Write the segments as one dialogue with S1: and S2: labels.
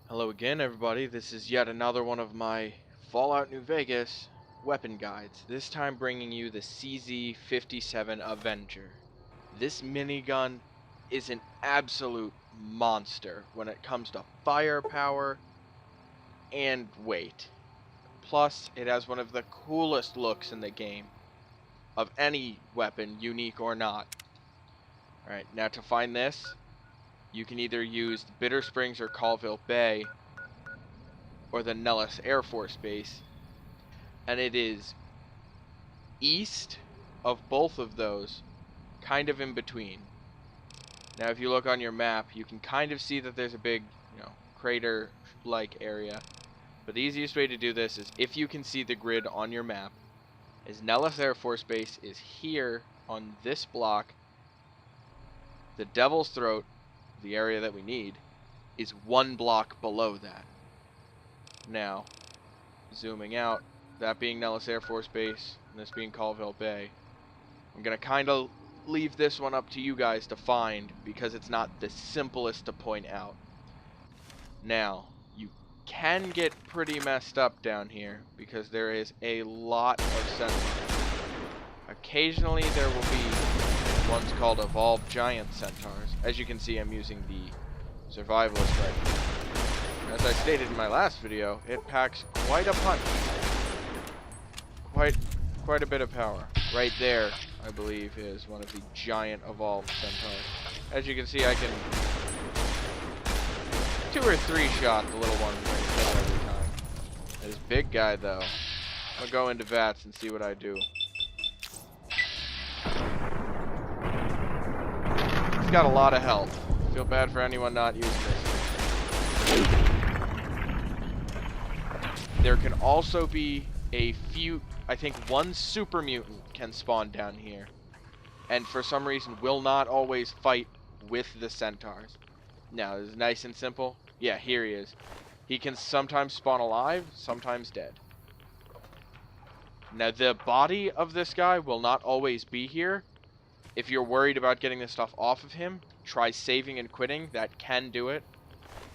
S1: Hello again, everybody. This is yet another one of my Fallout New Vegas weapon guides. This time bringing you the cz57 Avenger. This minigun is an absolute monster when it comes to firepower and weight. Plus, it has one of the coolest looks in the game of any weapon, unique or not. Alright, now to find this, you can either use Bitter Springs or Colville Bay, or the Nellis Air Force Base, and it is east of both of those, kind of in between. Now if you look on your map, you can kind of see that there's a big, crater-like area. But the easiest way to do this is, if you can see the grid on your map, is Nellis Air Force Base is here on this block. The Devil's Throat, the area that we need, is one block below that. Now, zooming out, that being Nellis Air Force Base, and this being Colville Bay, I'm going to kind of leave this one up to you guys to find, because it's not the simplest to point out. Now, you can get pretty messed up down here, because there is a lot of centaurs. Occasionally there will be ones called evolved giant centaurs. As you can see, I'm using the survivalist rifle. As I stated in my last video, it packs quite a punch. Quite a bit of power. Right there, I believe, is one of the giant evolved centaurs. As you can see, I can 2 or 3 shot the little one right there every time. This big guy, though, I'm gonna go into VATS and see what I do. He's got a lot of health. Feel bad for anyone not using this. There can also be a few, I think one super mutant can spawn down here, and for some reason will not always fight with the centaurs. Now, this is nice and simple. Yeah, here he is. He can sometimes spawn alive, sometimes dead. Now, the body of this guy will not always be here. If you're worried about getting this stuff off of him, try saving and quitting. That can do it.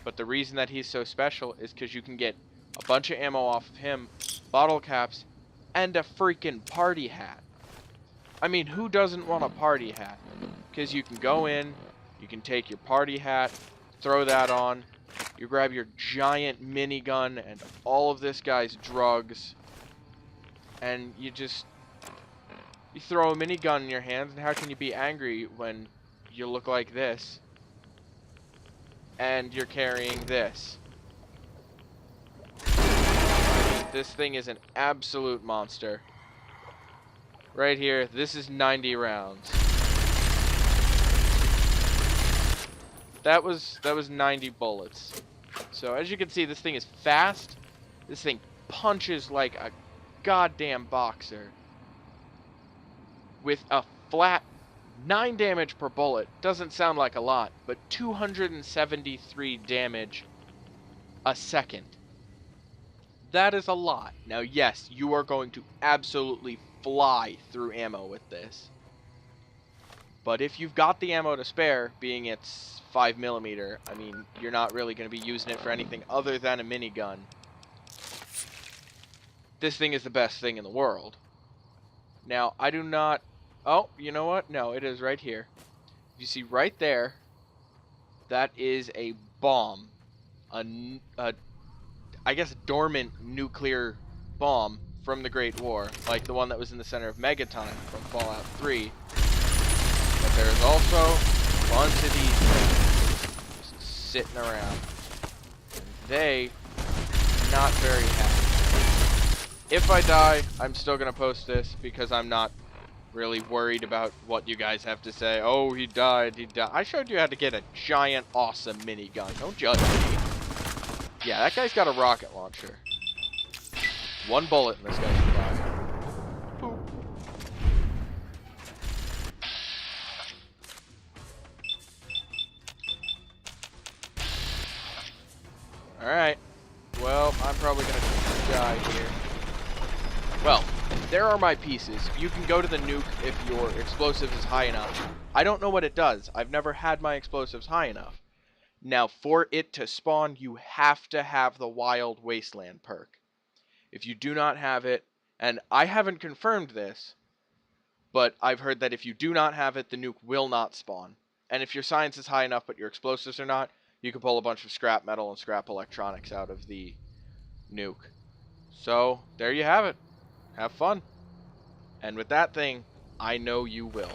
S1: But the reason that he's so special is because you can get a bunch of ammo off of him, bottle caps, and a freaking party hat. I mean, who doesn't want a party hat? Because you can go in, you can take your party hat, throw that on, you grab your giant minigun and all of this guy's drugs, and you throw a minigun in your hands, and how can you be angry when you look like this and you're carrying this? This thing is an absolute monster. Right here, this is 90 rounds. That was 90 bullets. So as you can see, this thing is fast. This thing punches like a goddamn boxer. With a flat 9 damage per bullet. Doesn't sound like a lot, but 273 damage a second. That is a lot. Now, yes, you are going to absolutely fly through ammo with this. But if you've got the ammo to spare, being it's 5mm, I mean, you're not really going to be using it for anything other than a minigun. This thing is the best thing in the world. Now, I do not... Oh, you know what? No, it is right here. You see right there, that is a bomb. I guess, dormant nuclear bomb from the Great War, like the one that was in the center of Megaton from Fallout 3. But there's also a bunch of these things just sitting around. And they not very happy. If I die, I'm still gonna post this because I'm not really worried about what you guys have to say. Oh, he died, he died. I showed you how to get a giant, awesome minigun. Don't judge me. Yeah, that guy's got a rocket launcher. 1 bullet and this guy should die. Boop. Alright. Well, I'm probably gonna die here. Well, there are my pieces. You can go to the nuke if your explosives is high enough. I don't know what it does. I've never had my explosives high enough. Now, for it to spawn, you have to have the Wild Wasteland perk. If you do not have it, and I haven't confirmed this, but I've heard that if you do not have it, the nuke will not spawn. And if your science is high enough but your explosives are not, you can pull a bunch of scrap metal and scrap electronics out of the nuke. So, there you have it. Have fun. And with that thing, I know you will.